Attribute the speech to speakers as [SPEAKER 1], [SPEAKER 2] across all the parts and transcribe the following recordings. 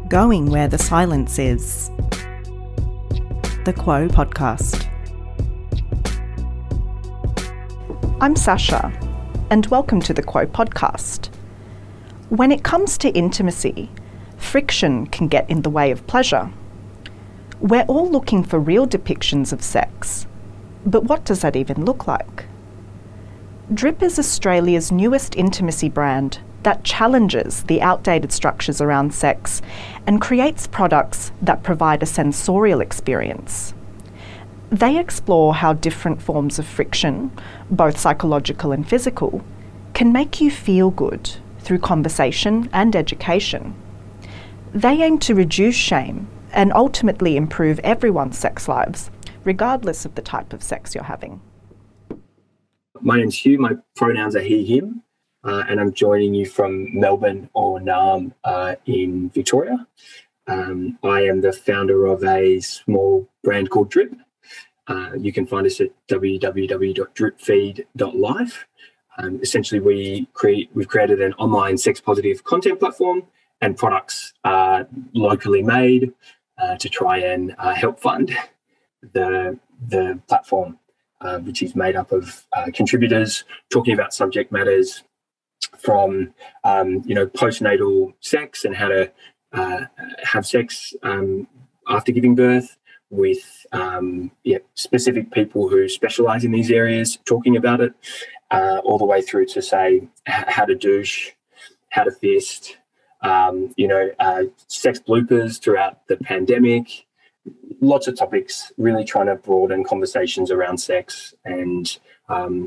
[SPEAKER 1] going where the silence is. The QUO Podcast. I'm Sasha, and welcome to the QUO Podcast. When it comes to intimacy, friction can get in the way of pleasure. We're all looking for real depictions of sex, but what does that even look like? Drip is Australia's newest intimacy brand that challenges the outdated structures around sex and creates products that provide a sensorial experience. They explore how different forms of friction, both psychological and physical, can make you feel good through conversation and education. They aim to reduce shame and ultimately improve everyone's sex lives, regardless of the type of sex you're having.
[SPEAKER 2] My name's Hugh, my pronouns are he, him, and I'm joining you from Melbourne or Naarm in Victoria. I am the founder of a small brand called Drip. You can find us at www.dripfeed.life. Essentially, we've created an online sex-positive content platform and products locally made to try and help fund the platform. Which is made up of contributors talking about subject matters from, postnatal sex and how to have sex after giving birth with specific people who specialise in these areas talking about it, all the way through to, say, how to douche, how to fist, sex bloopers throughout the pandemic. Lots of topics, really trying to broaden conversations around sex and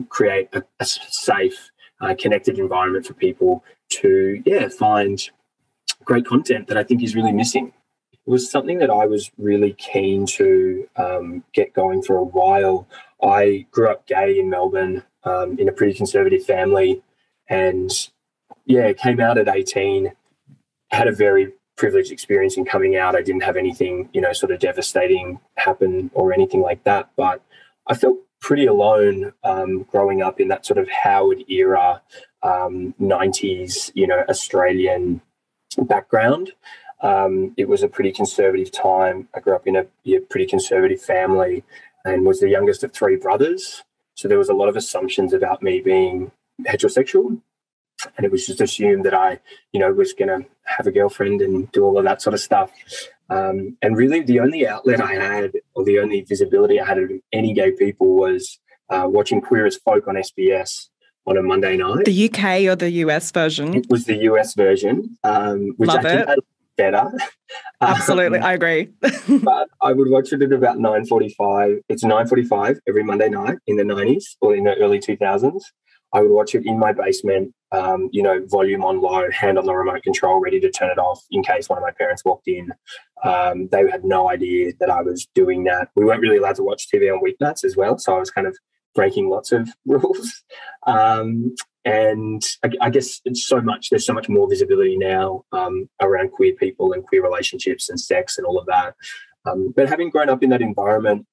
[SPEAKER 2] create a safe, connected environment for people to, find great content that I think is really missing. It was something that I was really keen to get going for a while. I grew up gay in Melbourne in a pretty conservative family and, came out at 18, had a very privileged experience in coming out. I didn't have anything, sort of devastating happen or anything like that. But I felt pretty alone growing up in that sort of Howard era, 90s, Australian background. It was a pretty conservative time. I grew up in a pretty conservative family and was the youngest of three brothers. So there was a lot of assumptions about me being heterosexual. And it was just assumed that I, was going to have a girlfriend and do all of that sort of stuff. And really the only outlet I had, or the only visibility I had of any gay people, was watching Queer as Folk on SBS on a Monday night.
[SPEAKER 1] The UK or the US version?
[SPEAKER 2] It was the US version, which
[SPEAKER 1] Love
[SPEAKER 2] I think had better.
[SPEAKER 1] Absolutely, I agree.
[SPEAKER 2] But I would watch it at about 9:45. It's 9:45 every Monday night in the 90s or in the early 2000s. I would watch it in my basement, volume on low, hand on the remote control, ready to turn it off in case one of my parents walked in. They had no idea that I was doing that. We weren't really allowed to watch TV on weeknights as well, so I was kind of breaking lots of rules. And I guess there's so much more visibility now around queer people and queer relationships and sex and all of that. But having grown up in that environment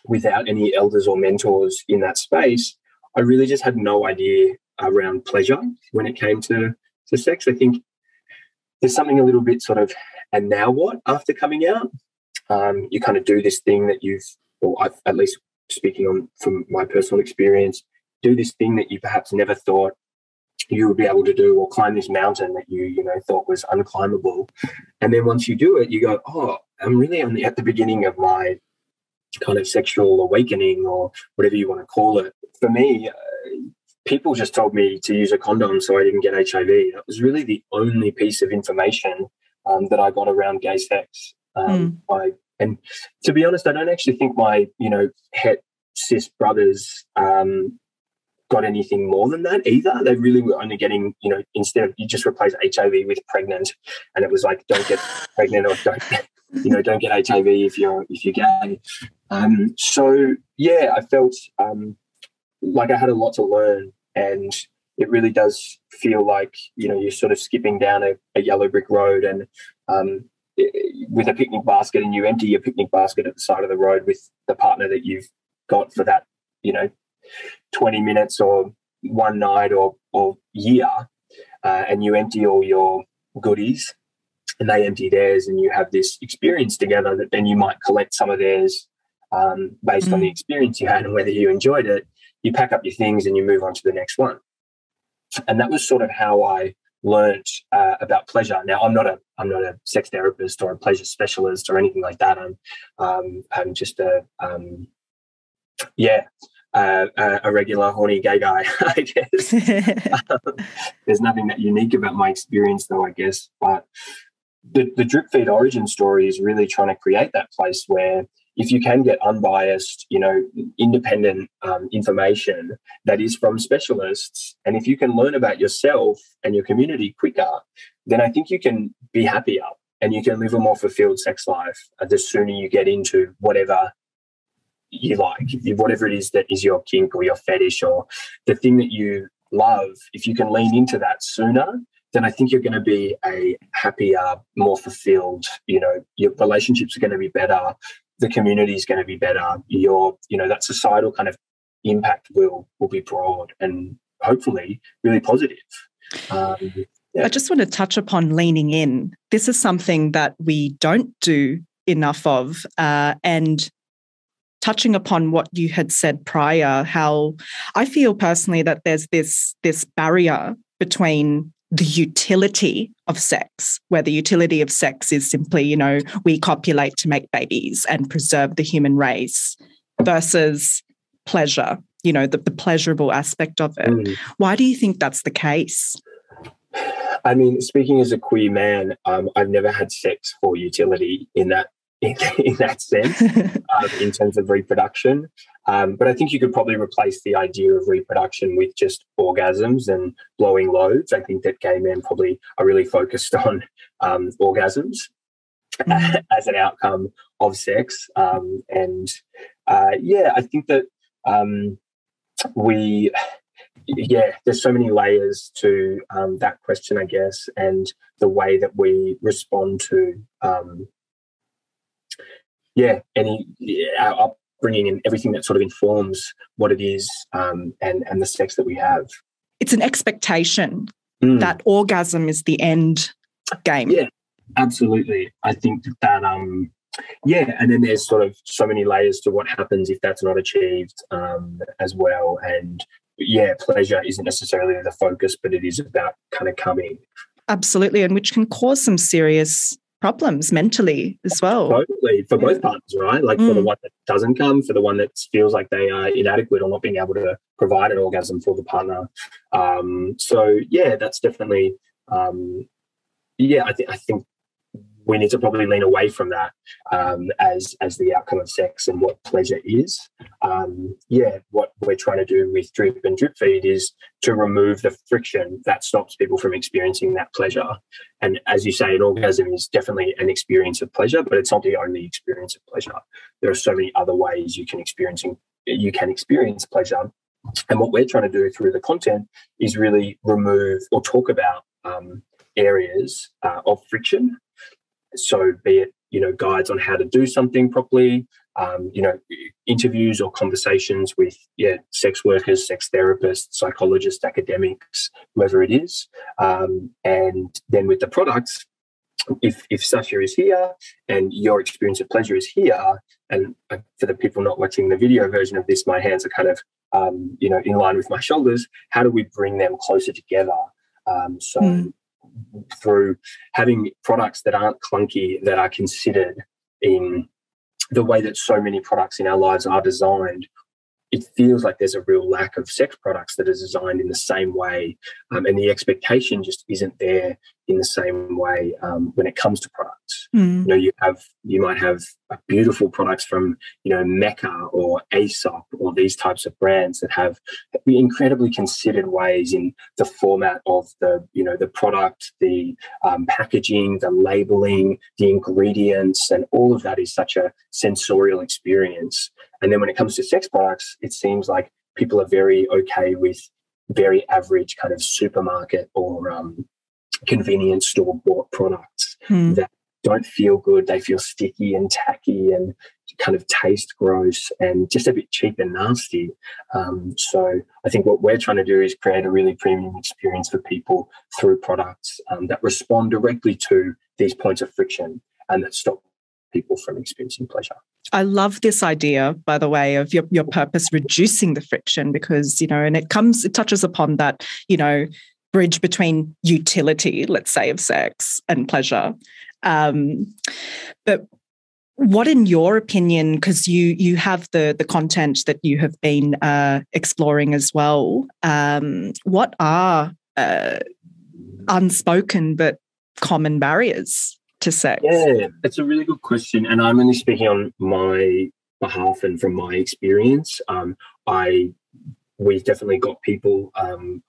[SPEAKER 2] without any elders or mentors in that space, I really just had no idea around pleasure when it came to sex. I think there's something a little bit sort of, and now what, after coming out? You kind of do this thing that I've, at least speaking from my personal experience, do this thing that you perhaps never thought you would be able to do, or climb this mountain that you thought was unclimbable. And then once you do it, you go, oh, I'm really only at the beginning of my kind of sexual awakening, or whatever you want to call it. For me, people just told me to use a condom so I didn't get HIV. That was really the only piece of information that I got around gay sex. And to be honest, I don't actually think my, het cis brothers got anything more than that either. They really were only getting, instead of, you just replace HIV with pregnant, and it was like, don't get pregnant, or don't get HIV if you're gay. I felt like I had a lot to learn, and it really does feel like, you're sort of skipping down a yellow brick road, and with a picnic basket, and you empty your picnic basket at the side of the road with the partner that you've got for that, 20 minutes or one night or year, and you empty all your goodies and they empty theirs, and you have this experience together that then you might collect some of theirs based on the experience you had and whether you enjoyed it. You pack up your things and you move on to the next one. And that was sort of how I learnt about pleasure. Now, I'm not a sex therapist or a pleasure specialist or anything like that. I'm just a regular horny gay guy, I guess. There's nothing that unique about my experience, though, I guess. But the drip feed origin story is really trying to create that place where if you can get unbiased, independent information that is from specialists, and if you can learn about yourself and your community quicker, then I think you can be happier and you can live a more fulfilled sex life the sooner you get into whatever you like, whatever it is that is your kink or your fetish or the thing that you love. If you can lean into that sooner, then I think you're going to be a happier, more fulfilled, your relationships are going to be better. The community is going to be better. That societal kind of impact will be broad and hopefully really positive.
[SPEAKER 1] I just want to touch upon leaning in. This is something that we don't do enough of, and touching upon what you had said prior, how I feel personally that there's this barrier between the utility of sex, where the utility of sex is simply, we copulate to make babies and preserve the human race, versus pleasure, the pleasurable aspect of it. Why do you think that's the case?
[SPEAKER 2] I mean, speaking as a queer man, I've never had sex for utility in that sense, in terms of reproduction. But I think you could probably replace the idea of reproduction with just orgasms and blowing loads. I think that gay men probably are really focused on orgasms as an outcome of sex. I think that there's so many layers to that question, I guess, and the way that we respond to our upbringing and everything that sort of informs what it is and the sex that we have.
[SPEAKER 1] It's an expectation that orgasm is the end game.
[SPEAKER 2] Yeah, absolutely. I think that and then there's sort of so many layers to what happens if that's not achieved as well. And pleasure isn't necessarily the focus, but it is about kind of coming.
[SPEAKER 1] Absolutely, and which can cause some serious problems mentally as well.
[SPEAKER 2] Totally, for both partners, right? Like for the one that doesn't come, for the one that feels like they are inadequate or not being able to provide an orgasm for the partner. That's definitely, I think we need to probably lean away from that as the outcome of sex and what pleasure is. What we're trying to do with drip and drip feed is to remove the friction that stops people from experiencing that pleasure. And as you say, an orgasm is definitely an experience of pleasure, but it's not the only experience of pleasure. There are so many other ways you can experience pleasure. And what we're trying to do through the content is really remove or talk about areas of friction. So be it, guides on how to do something properly, interviews or conversations with sex workers, sex therapists, psychologists, academics, whoever it is. And then with the products, if Sasha is here and your experience of pleasure is here, and for the people not watching the video version of this, my hands are kind of, in line with my shoulders, how do we bring them closer together? Through having products that aren't clunky, that are considered in the way that so many products in our lives are designed, it feels like there's a real lack of sex products that are designed in the same way, and the expectation just isn't there in the same way when it comes to products. You might have beautiful products from Mecca or Aesop or these types of brands that have incredibly considered ways in the format of the product, the packaging, the labeling, the ingredients, and all of that is such a sensorial experience. And then when it comes to sex products, it seems like people are very okay with very average kind of supermarket or convenience store bought products that don't feel good. They feel sticky and tacky and kind of taste gross and just a bit cheap and nasty. So I think what we're trying to do is create a really premium experience for people through products that respond directly to these points of friction and that stop people from experiencing pleasure.
[SPEAKER 1] I love this idea, by the way, of your purpose reducing the friction, because, and it touches upon that, bridge between utility, let's say, of sex and pleasure. But what, in your opinion, because you have the content that you have been exploring as well, what are unspoken but common barriers to sex?
[SPEAKER 2] Yeah, that's a really good question. And I'm only speaking on my behalf and from my experience. We've definitely got people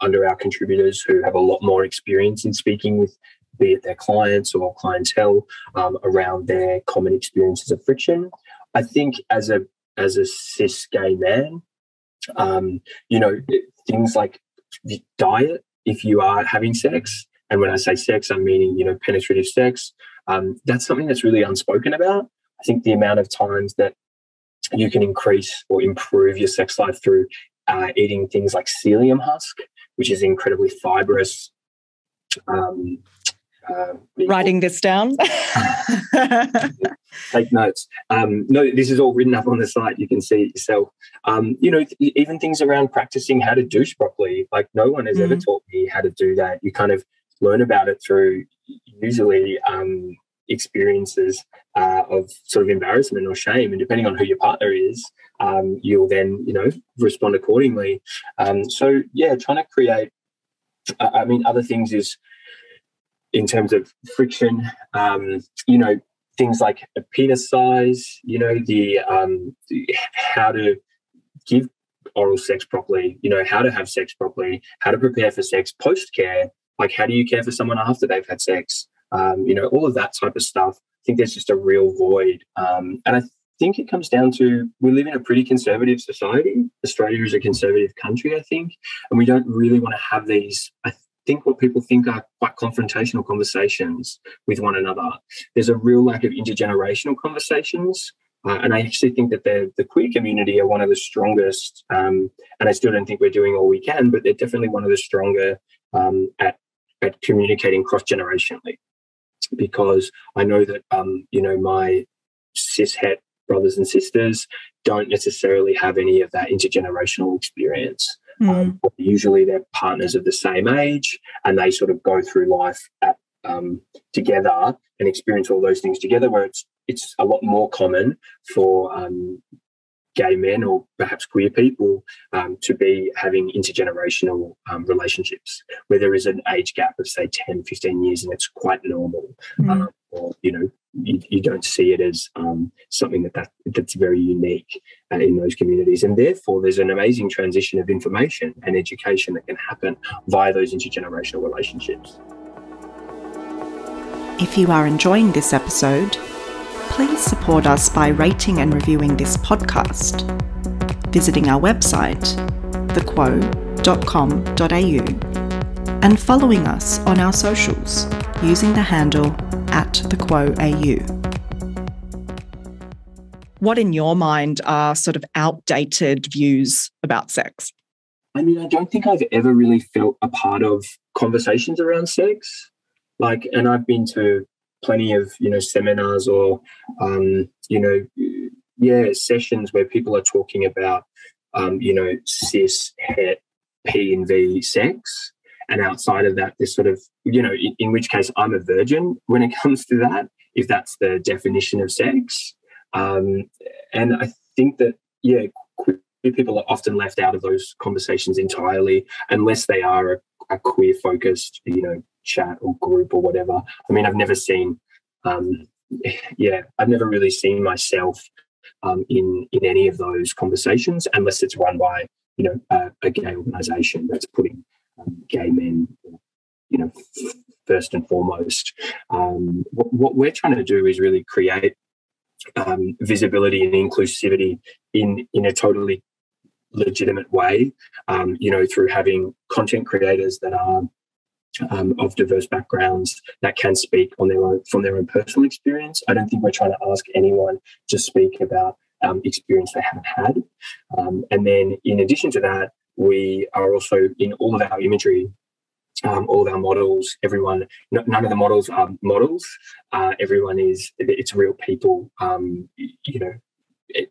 [SPEAKER 2] under our contributors who have a lot more experience in speaking with, be it their clients or clientele, around their common experiences of friction. I think as a cis gay man, things like diet, if you are having sex, and when I say sex, I'm meaning, penetrative sex, that's something that's really unspoken about. I think the amount of times that you can increase or improve your sex life through eating things like psyllium husk, which is incredibly fibrous.
[SPEAKER 1] Writing this down.
[SPEAKER 2] Take notes. No, this is all written up on the site. You can see it yourself. Even things around practicing how to douche properly. Like, no one has ever taught me how to do that. You kind of learn about it through usually experiences of sort of embarrassment or shame, and depending on who your partner is, you'll then respond accordingly. Trying to create other things is, in terms of friction, things like a penis size, the how to give oral sex properly, how to have sex properly, how to prepare for sex, post-care, like how do you care for someone after they've had sex, all of that type of stuff. I think there's just a real void. And I think it comes down to, we live in a pretty conservative society. Australia is a conservative country, I think, and we don't really want to have these, I think, what people think are quite confrontational conversations with one another. There's a real lack of intergenerational conversations. And I actually think that the queer community are one of the strongest, and I still don't think we're doing all we can, but they're definitely one of the stronger at communicating cross-generationally. Because I know that, my cis-het brothers and sisters don't necessarily have any of that intergenerational experience. Usually they're partners of the same age, and they sort of go through life together and experience all those things together, where it's a lot more common for gay men or perhaps queer people to be having intergenerational relationships where there is an age gap of, say, 10, 15 years, and it's quite normal. Or, you don't see it as something that's very unique in those communities. And therefore, there's an amazing transition of information and education that can happen via those intergenerational relationships.
[SPEAKER 1] If you are enjoying this episode, please support us by rating and reviewing this podcast, visiting our website, thequo.com.au, and following us on our socials using the handle @thequoAU. What, in your mind, are sort of outdated views about sex?
[SPEAKER 2] I don't think I've ever really felt a part of conversations around sex. And I've been to plenty of, seminars or, sessions where people are talking about, cis, het, P and V sex. And outside of that, there's sort of, in which case I'm a virgin when it comes to that, if that's the definition of sex. And I think that, queer people are often left out of those conversations entirely, unless they are a queer-focused, chat or group or whatever. I've never seen, I've never really seen myself in any of those conversations, unless it's run by, a gay organisation that's putting gay men, first and foremost. What we're trying to do is really create visibility and inclusivity in a totally legitimate way, through having content creators that are of diverse backgrounds that can speak on their own from their own personal experience. I don't think we're trying to ask anyone to speak about experience they haven't had. And then in addition to that, we are also in all of our imagery, all of our models, everyone, none of the models are models. Everyone it's real people,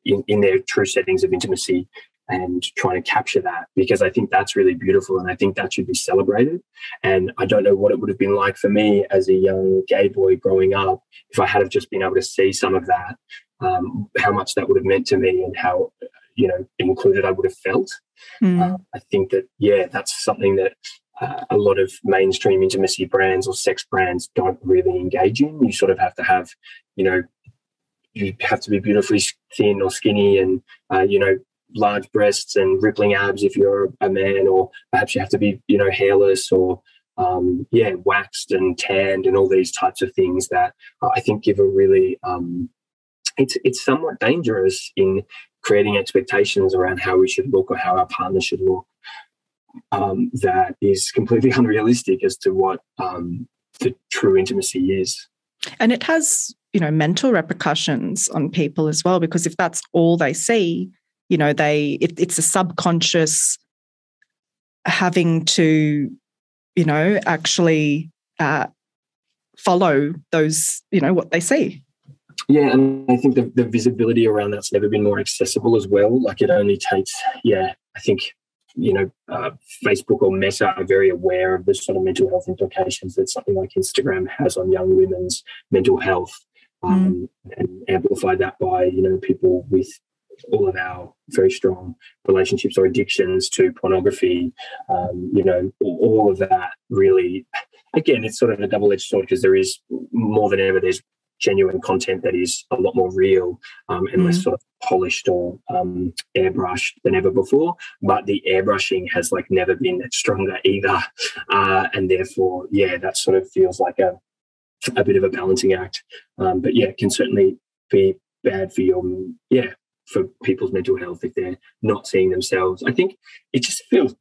[SPEAKER 2] in their true settings of intimacy, and trying to capture that, because I think that's really beautiful and I think that should be celebrated. And I don't know what it would have been like for me as a young gay boy growing up if I had have just been able to see some of that, how much that would have meant to me and how, included I would have felt. I think that, that's something that a lot of mainstream intimacy brands or sex brands don't really engage in. You sort of have to have, you have to be beautifully thin or skinny and, large breasts and rippling abs if you're a man, or perhaps you have to be, hairless or, waxed and tanned and all these types of things that I think give a really, it's somewhat dangerous in creating expectations around how we should look or how our partner should look. That is completely unrealistic as to what the true intimacy is.
[SPEAKER 1] And it has, mental repercussions on people as well, because if that's all they see, it's a subconscious having to, actually follow those, what they see.
[SPEAKER 2] Yeah, and I think the visibility around that's never been more accessible as well. Like it only takes, I think, Facebook or Meta are very aware of the sort of mental health implications that something like Instagram has on young women's mental health, and amplify that by, people with all of our very strong relationships or addictions to pornography, all of that really, again, it's sort of a double-edged sword, because there is more than ever, there's genuine content that is a lot more real and less sort of polished or airbrushed than ever before. But the airbrushing has never been stronger either. And therefore, that sort of feels like a bit of a balancing act. But it can certainly be bad for for people's mental health if they're not seeing themselves. I think it just feels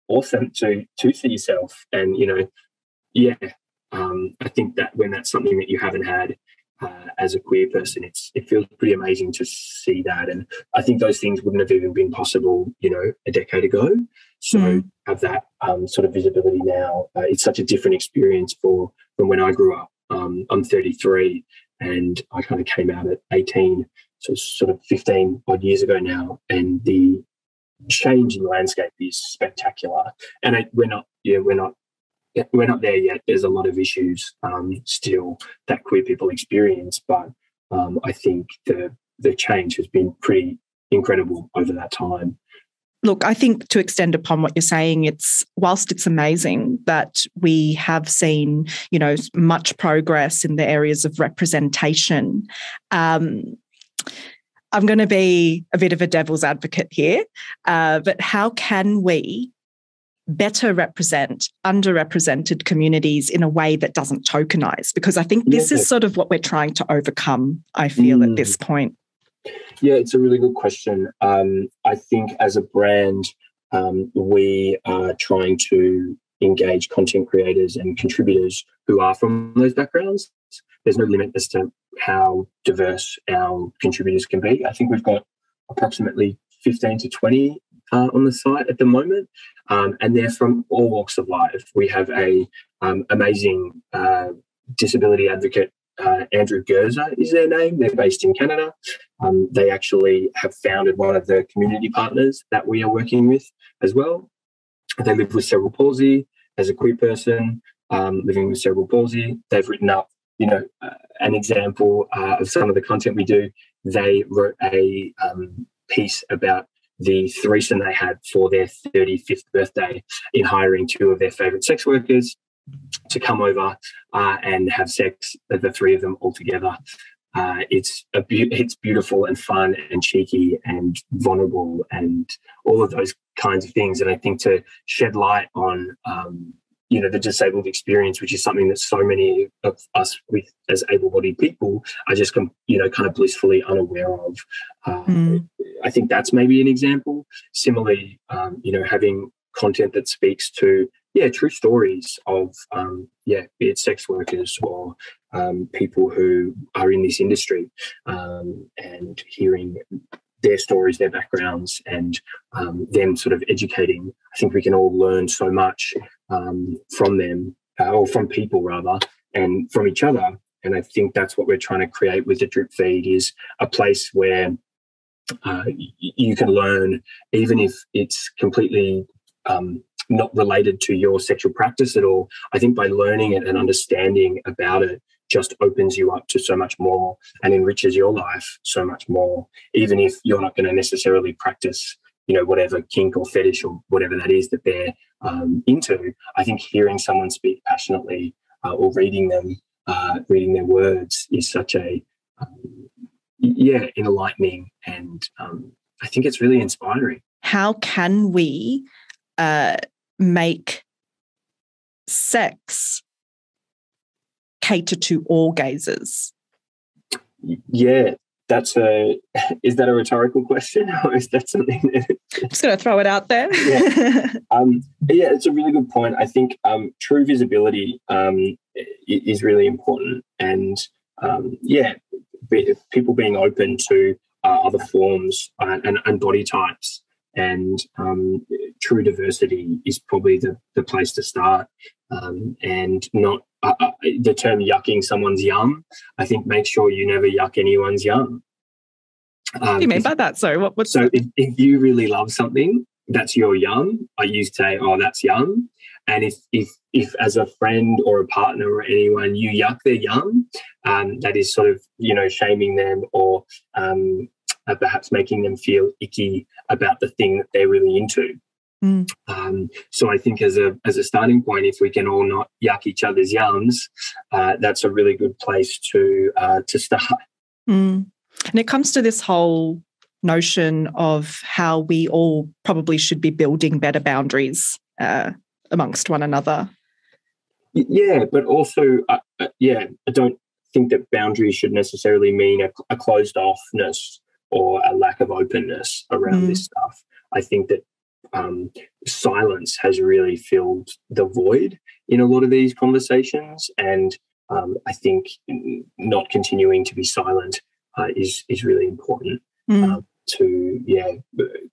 [SPEAKER 2] awesome to see yourself. And, I think that when that's something that you haven't had as a queer person, it feels pretty amazing to see that. And I think those things wouldn't have even been possible, a decade ago. So have that sort of visibility now. It's such a different experience from when I grew up. I'm 33 and I kind of came out at 18, so sort of 15 odd years ago now. And the change in the landscape is spectacular. And we're not there yet. There's a lot of issues still that queer people experience, but I think the change has been pretty incredible over that time.
[SPEAKER 1] Look, I think to extend upon what you're saying, whilst it's amazing that we have seen, much progress in the areas of representation. I'm going to be a bit of a devil's advocate here, but how can we better represent underrepresented communities in a way that doesn't tokenize? Because I think this is sort of what we're trying to overcome, I feel, at this point.
[SPEAKER 2] Yeah, it's a really good question. I think as a brand, we are trying to engage content creators and contributors who are from those backgrounds. There's no limit as to how diverse our contributors can be. I think we've got approximately 15 to 20 on the site at the moment, and they're from all walks of life. We have a amazing disability advocate, Andrew Gerzer is their name. They're based in Canada. They actually have founded one of the community partners that we are working with as well. They live with cerebral palsy as a queer person, living with cerebral palsy. They've written up, an example of some of the content we do. They wrote a piece about the threesome they had for their 35th birthday in hiring two of their favourite sex workers to come over and have sex, the three of them all together. It's beautiful and fun and cheeky and vulnerable and all of those kinds of things. And I think to shed light on, the disabled experience, which is something that so many of us as able-bodied people are just, kind of blissfully unaware of. I think that's maybe an example. Similarly, having content that speaks to true stories of be it sex workers or people who are in this industry, and hearing their stories, their backgrounds, and them sort of educating. I think we can all learn so much from them, or from people rather, and from each other. And I think that's what we're trying to create with the Drip Feed, is a place where you can learn, even if it's completely not related to your sexual practice at all. I think by learning it and understanding about it just opens you up to so much more and enriches your life so much more, even if you're not going to necessarily practice, whatever kink or fetish or whatever that is that they're into. I think hearing someone speak passionately or reading their words is such a enlightening, and I think it's really inspiring.
[SPEAKER 1] How can we make sex cater to all gazers?
[SPEAKER 2] Yeah, is that a rhetorical question, or is that something that...
[SPEAKER 1] I'm just going to throw it out there.
[SPEAKER 2] It's a really good point. I think true visibility is really important, and people being open to other forms and body types, and true diversity is probably the place to start, and not the term yucking someone's yum. I think make sure you never yuck anyone's yum.
[SPEAKER 1] What do you mean by that? Sorry, what's
[SPEAKER 2] so if you really love something, that's your yum. I used to say, oh, that's yum. And if as a friend or a partner or anyone you yuck their yum, that is sort of, shaming them, or perhaps making them feel icky about the thing that they're really into. So I think as a starting point, if we can all not yuck each other's yums, that's a really good place to start.
[SPEAKER 1] And it comes to this whole notion of how we all probably should be building better boundaries amongst one another.
[SPEAKER 2] Yeah, but also, I don't think that boundaries should necessarily mean a closed offness or a lack of openness around this stuff. I think that silence has really filled the void in a lot of these conversations, and I think not continuing to be silent is really important to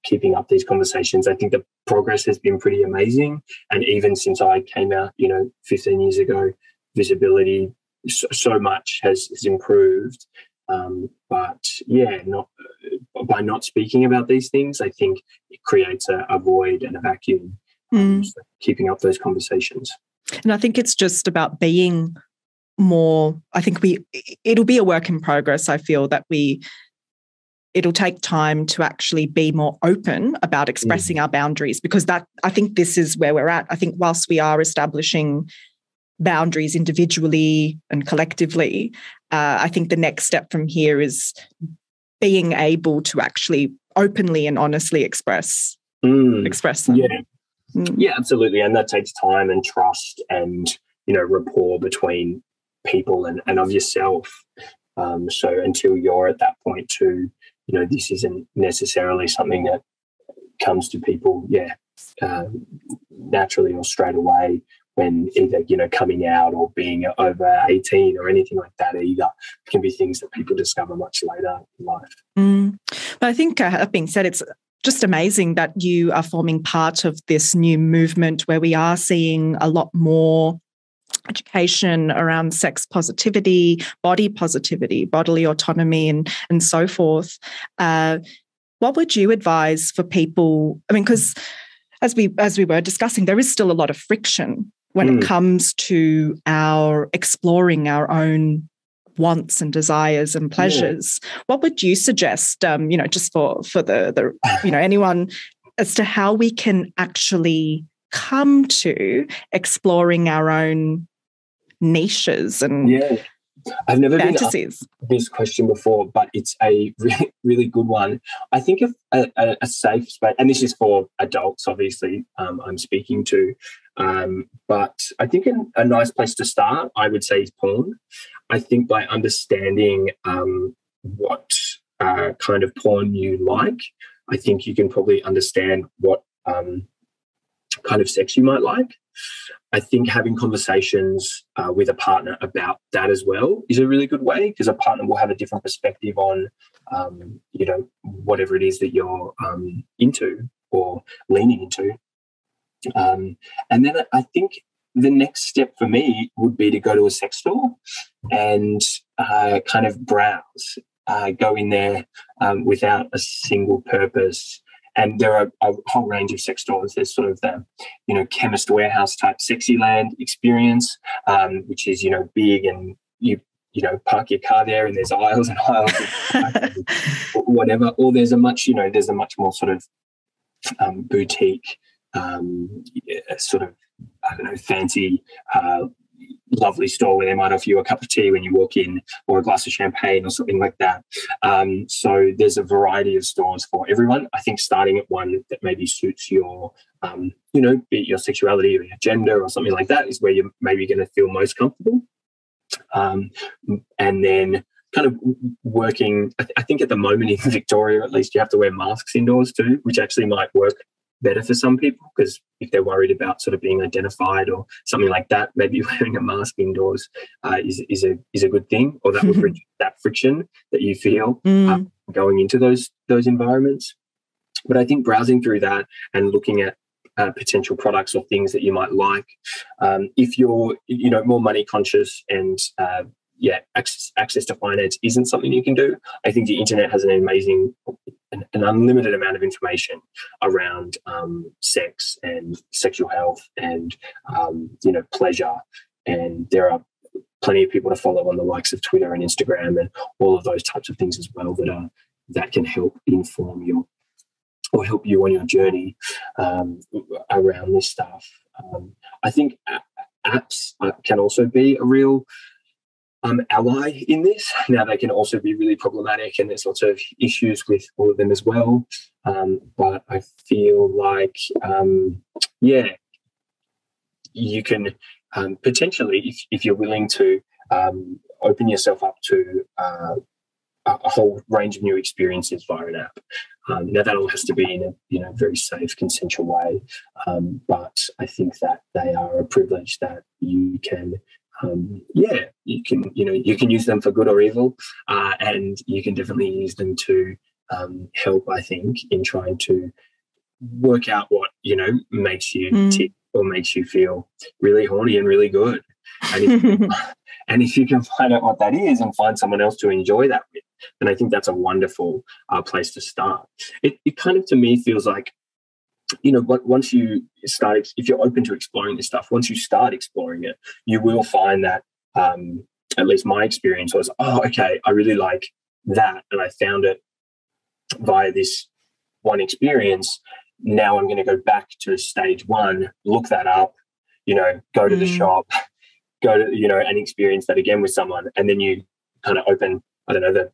[SPEAKER 2] keeping up these conversations. I think the progress has been pretty amazing, and even since I came out 15 years ago, visibility so much has improved. But by not speaking about these things, I think it creates a void and a vacuum. So keeping up those conversations.
[SPEAKER 1] And I think it's just about being more, it'll be a work in progress. I feel that it'll take time to actually be more open about expressing our boundaries, because I think this is where we're at. I think whilst we are establishing boundaries individually and collectively, I think the next step from here is being able to actually openly and honestly express them.
[SPEAKER 2] Yeah, absolutely. And that takes time and trust and, rapport between people and of yourself. So until you're at that point too, this isn't necessarily something that comes to people, naturally or straight away, when either, coming out or being over 18 or anything like that either. It can be things that people discover much later in life.
[SPEAKER 1] But I think, that being said, it's just amazing that you are forming part of this new movement where we are seeing a lot more education around sex positivity, bodily autonomy, and so forth. What would you advise for people? I mean, because as we were discussing, there is still a lot of friction when it comes to our exploring our own wants and desires and pleasures. What would you suggest, just for the anyone, as to how we can actually come to exploring our own niches and
[SPEAKER 2] I've never
[SPEAKER 1] fantasies?
[SPEAKER 2] been asked this question before, but it's a really, really good one. I think if a safe space, and this is for adults, obviously, I'm speaking to, but I think a nice place to start, I would say, is porn. I think by understanding what kind of porn you like, I think you can probably understand what kind of sex you might like. I think having conversations with a partner about that as well is a really good way, because a partner will have a different perspective on, whatever it is that you're into or leaning into. And then I think the next step for me would be to go to a sex store and kind of browse, go in there without a single purpose. And there are a whole range of sex stores. There's sort of the, Chemist Warehouse type Sexyland experience, which is, big, and you park your car there and there's aisles and aisles and whatever. Or there's a much more sort of boutique, sort of, I don't know, fancy, lovely store where they might offer you a cup of tea when you walk in, or a glass of champagne or something like that. So there's a variety of stores for everyone. I think starting at one that maybe suits your, be it your sexuality or your gender or something like that, is where you're maybe going to feel most comfortable. And then kind of working, I think at the moment in Victoria, at least, you have to wear masks indoors too, which actually might work better for some people, because if they're worried about sort of being identified or something like that, maybe wearing a mask indoors is a good thing, or that would reduce that friction that you feel going into those environments. But I think browsing through that and looking at potential products or things that you might like, if you're more money conscious and access to finance isn't something you can do, I think the internet has an unlimited amount of information around sex and sexual health and pleasure, and there are plenty of people to follow on the likes of Twitter and Instagram and all of those types of things as well that can help inform you or help you on your journey around this stuff. I think apps can also be a real ally in this. Now, they can also be really problematic, and there's lots of issues with all of them as well. But I feel like, you can potentially, if you're willing to open yourself up to a whole range of new experiences via an app. Now, that all has to be in a very safe, consensual way. But I think that they are a privilege that you can. You can use them for good or evil, and you can definitely use them to help, I think, in trying to work out what makes you tick or makes you feel really horny and really good. And if you can find out what that is and find someone else to enjoy that with, then I think that's a wonderful place to start. It kind of, to me, feels like, once you start, if you're open to exploring this stuff, once you start exploring it, you will find that, at least my experience was, okay, I really like that, and I found it via this one experience. Now I'm going to go back to stage one, look that up, go to the shop, go to, and experience that again with someone, and then you kind of open, I don't know,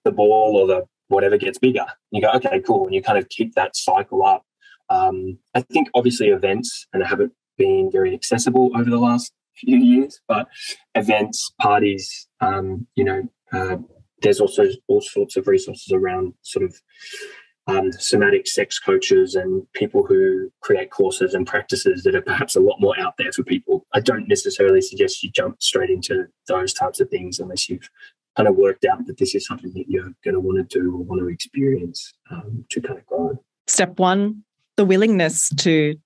[SPEAKER 2] the ball or the whatever gets bigger. You go, okay, cool, and you kind of keep that cycle up. I think obviously events and haven't been very accessible over the last few years, but events, parties, there's also all sorts of resources around sort of somatic sex coaches and people who create courses and practices that are perhaps a lot more out there for people. I don't necessarily suggest you jump straight into those types of things unless you've kind of worked out that this is something that you're going to want to do or want to experience to kind of grow.
[SPEAKER 1] Step one, the willingness to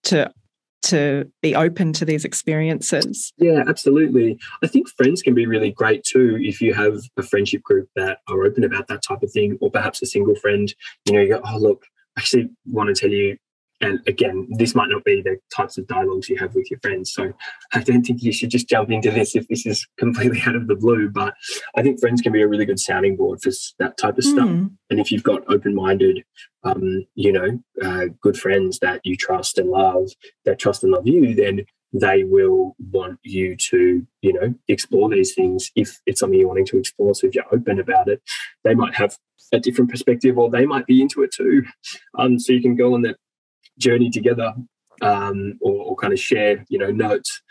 [SPEAKER 1] be open to these experiences.
[SPEAKER 2] Yeah, absolutely. I think friends can be really great too if you have a friendship group that are open about that type of thing, or perhaps a single friend. You go, oh, look, I actually want to tell you. And again, this might not be the types of dialogues you have with your friends. So I don't think you should just jump into this if this is completely out of the blue. But I think friends can be a really good sounding board for that type of stuff. And if you've got open-minded, good friends that you trust and love, that trust and love you, then they will want you to, explore these things if it's something you're wanting to explore. So if you're open about it, they might have a different perspective, or they might be into it too. So you can go on that journey together, or kind of share, notes.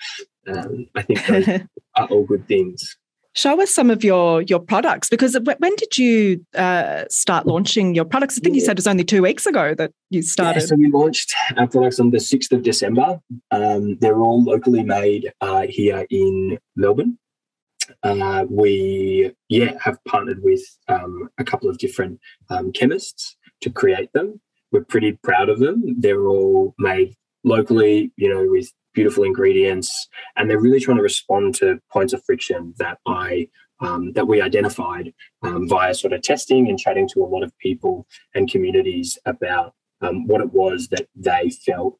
[SPEAKER 2] I think those are all good things.
[SPEAKER 3] Show us some of your products, because when did you start launching your products? I think you said it was only 2 weeks ago that you started.
[SPEAKER 2] Yeah, so we launched our products on the 6th of December. They're all locally made here in Melbourne. We have partnered with a couple of different chemists to create them. We're pretty proud of them. They're all made locally, with beautiful ingredients, and they're really trying to respond to points of friction that we identified via sort of testing and chatting to a lot of people and communities about what it was that they felt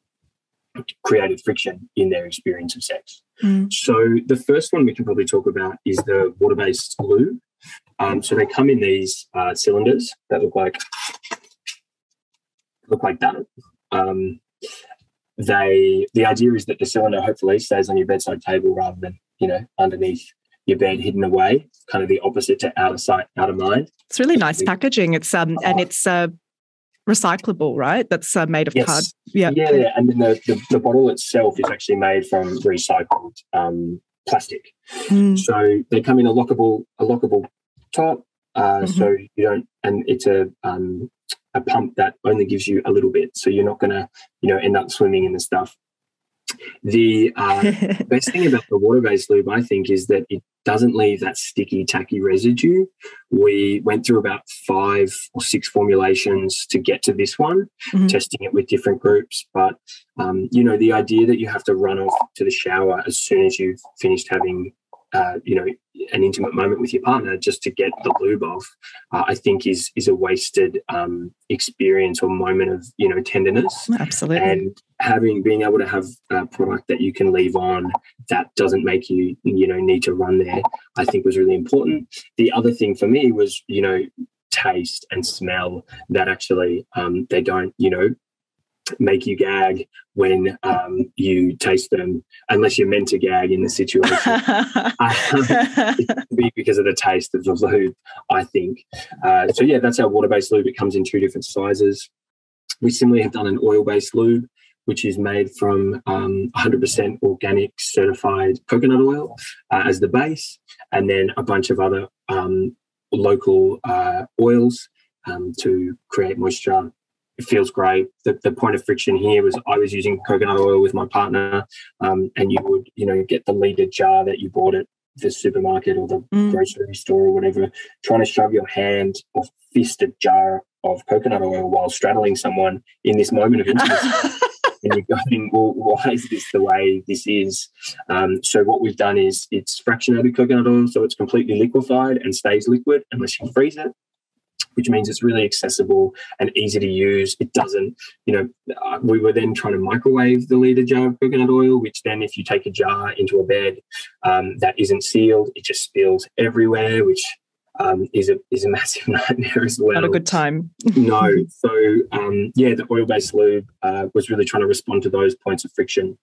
[SPEAKER 2] created friction in their experience of sex. So the first one we can probably talk about is the water-based lube. So they come in these cylinders that look like that. The idea is that the cylinder hopefully stays on your bedside table rather than, underneath your bed, hidden away, kind of the opposite to out of sight, out of mind.
[SPEAKER 3] It's really nice packaging. It's and it's recyclable, right? That's made of card.
[SPEAKER 2] Yeah, and then the bottle itself is actually made from recycled plastic. So they come in a lockable top, so you don't, and it's a pump that only gives you a little bit, so you're not going to, end up swimming in the stuff. The best thing about the water-based lube, I think, is that it doesn't leave that sticky, tacky residue. We went through about 5 or 6 formulations to get to this one, testing it with different groups. But, the idea that you have to run off to the shower as soon as you've finished having, an intimate moment with your partner just to get the lube off, I think is a wasted experience or moment of, tenderness.
[SPEAKER 3] Absolutely.
[SPEAKER 2] And being able to have a product that you can leave on that doesn't make you, need to run there, I think was really important. The other thing for me was, taste and smell, that actually they don't, make you gag when you taste them, unless you're meant to gag in the situation. It could be because of the taste of the lube, I think. That's our water-based lube. It comes in 2 different sizes. We similarly have done an oil-based lube, which is made from 100% organic certified coconut oil as the base, and then a bunch of other local oils to create moisture. It feels great. The point of friction here was I was using coconut oil with my partner, and you would, get the litre jar that you bought at the supermarket or the grocery store or whatever, trying to shove your hand or fist a jar of coconut oil while straddling someone in this moment of intimacy. And you're going, well, why is this the way this is? So what we've done is it's fractionated coconut oil, so it's completely liquefied and stays liquid unless you freeze it, which means it's really accessible and easy to use. It doesn't, we were then trying to microwave the litre jar of coconut oil, which then if you take a jar into a bed that isn't sealed, it just spills everywhere, which is a massive nightmare as well.
[SPEAKER 3] Not a good time.
[SPEAKER 2] No. So, the oil-based lube was really trying to respond to those points of friction.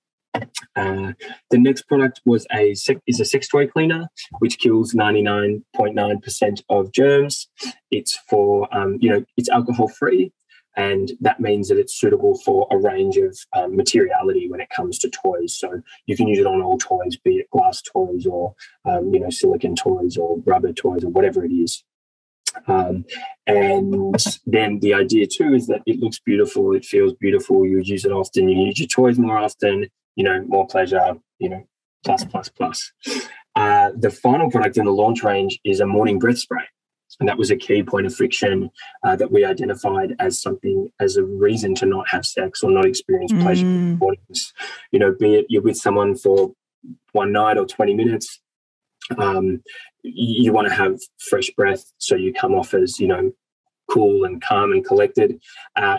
[SPEAKER 2] The next product is a sex toy cleaner, which kills 99.9% of germs. It's for, it's alcohol-free, and that means that it's suitable for a range of materiality when it comes to toys. So you can use it on all toys, be it glass toys or, silicone toys or rubber toys or whatever it is. And then the idea too is that it looks beautiful, it feels beautiful, you use it often, you use your toys more often, more pleasure, plus. The final product in the launch range is a morning breath spray. And that was a key point of friction that we identified as a reason to not have sex or not experience pleasure in the mornings. Be it you're with someone for one night or 20 minutes, you want to have fresh breath so you come off as, cool and calm and collected.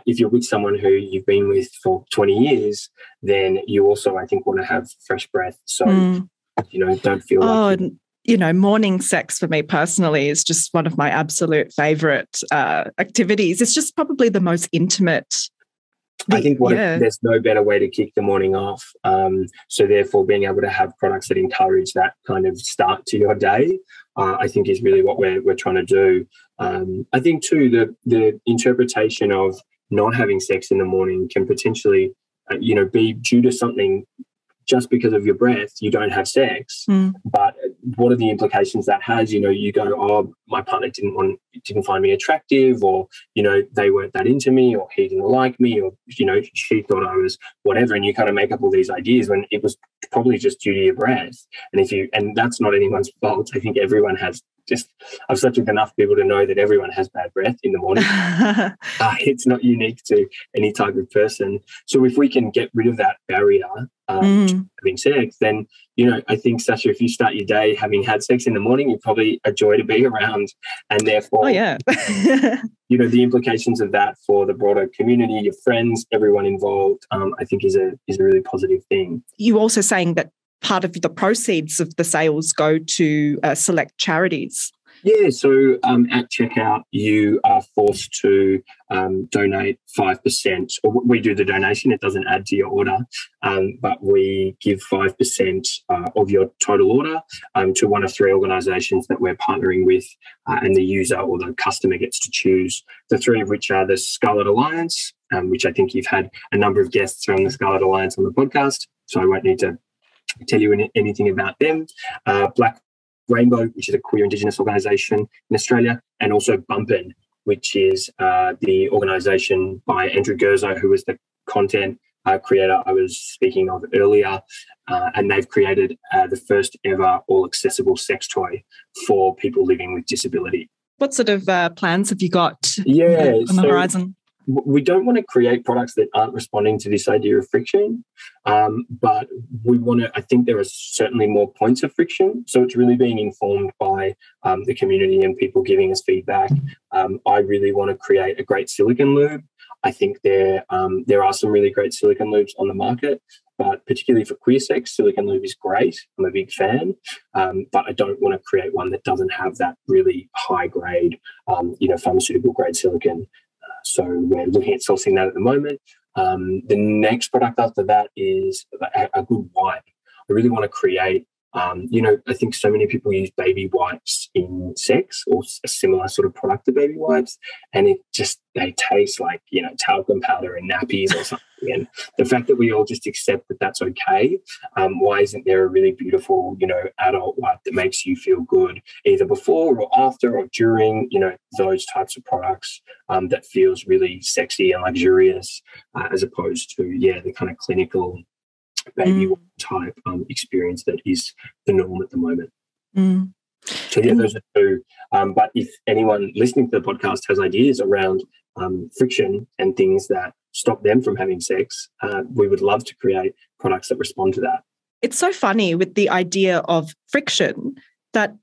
[SPEAKER 2] If you're with someone who you've been with for 20 years, then you also, I think, want to have fresh breath. So, don't feel like...
[SPEAKER 3] morning sex for me personally is just one of my absolute favourite activities. It's just probably the most intimate.
[SPEAKER 2] I think there's no better way to kick the morning off. So therefore, being able to have products that encourage that kind of start to your day, I think is really what we're trying to do. I think too the interpretation of not having sex in the morning can potentially, be due to something just because of your breath, you don't have sex. But what are the implications that has? You go, oh, my partner didn't find me attractive, or, they weren't that into me, or he didn't like me, or, she thought I was whatever. And you kind of make up all these ideas when it was probably just due to your breath. And that's not anyone's fault. I think everyone has. I've slept with enough people to know that everyone has bad breath in the morning. It's not unique to any type of person. So if we can get rid of that barrier to having sex, then, I think, Sasha, if you start your day having had sex in the morning, you're probably a joy to be around. And therefore, the implications of that for the broader community, your friends, everyone involved, I think is a really positive thing.
[SPEAKER 3] You also saying that part of the proceeds of the sales go to select charities.
[SPEAKER 2] Yeah, so at checkout, you are forced to donate 5%. Or we do the donation, it doesn't add to your order, but we give 5% of your total order to one of 3 organisations that we're partnering with, and the user or the customer gets to choose, the 3 of which are the Scarlet Alliance, which I think you've had a number of guests from the Scarlet Alliance on the podcast, so I won't need to tell you anything about them. Black Rainbow, which is a queer Indigenous organisation in Australia, and also Bumpin', which is the organisation by Andrew Gerzer, who was the content creator I was speaking of earlier, and they've created the first ever all-accessible sex toy for people living with disability. What sort of plans have you got on the horizon? We don't want to create products that aren't responding to this idea of friction, but we want to, I think there are certainly more points of friction. So it's really being informed by the community and people giving us feedback. I really want to create a great silicone lube. I think there are some really great silicone lubes on the market, but particularly for queer sex, silicone lube is great. I'm a big fan, but I don't want to create one that doesn't have that really high grade, pharmaceutical grade silicone. So we're looking at sourcing that at the moment. The next product after that is a good wipe. I really want to create, I think so many people use baby wipes in sex or a similar sort of product to baby wipes, and they taste like, talcum powder and nappies or something. And the fact that we all just accept that that's okay, why isn't there a really beautiful, adult wipe that makes you feel good either before or after or during, those types of products that feels really sexy and luxurious as opposed to, the kind of clinical baby type experience that is the norm at the moment. So those are 2. But if anyone listening to the podcast has ideas around friction and things that stop them from having sex, we would love to create products that respond to that. It's so funny with the idea of friction that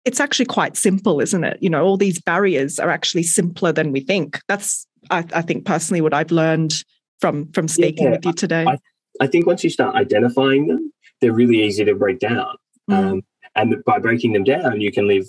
[SPEAKER 2] it's actually quite simple, isn't it? All these barriers are actually simpler than we think. That's, I think, personally what I've learned from speaking with you today. I think once you start identifying them, they're really easy to break down. And by breaking them down, you can live,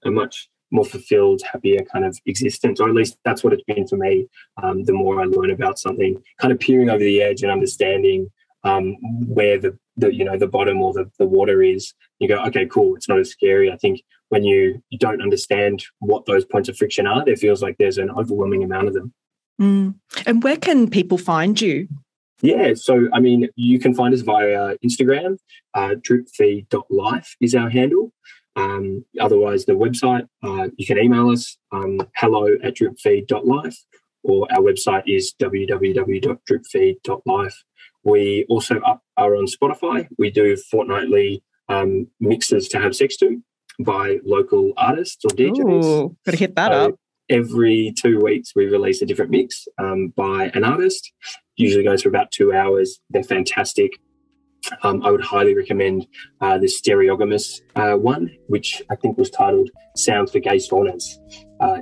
[SPEAKER 2] a much more fulfilled, happier kind of existence, or at least that's what it's been for me. The more I learn about something, kind of peering over the edge and understanding where the bottom or the water is, you go, okay, cool, it's not as scary. I think when you don't understand what those points of friction are, there feels like there's an overwhelming amount of them. And where can people find you? Yeah, so, you can find us via Instagram. Dripfeed.life is our handle. Otherwise, the website, you can email us, hello@dripfeed.life, or our website is www.dripfeed.life. We also are on Spotify. We do fortnightly mixes to have sex to by local artists or DJs. Ooh, got to hit that up. Every 2 weeks, we release a different mix by an artist. Usually goes for about 2 hours. They're fantastic. I would highly recommend the Stereogamous one, which I think was titled Sounds for Gay Saunas.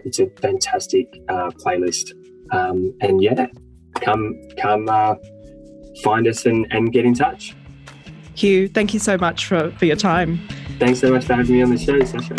[SPEAKER 2] It's a fantastic playlist. Come find us and get in touch. Hugh, thank you so much for your time. Thanks so much for having me on the show, Sasha.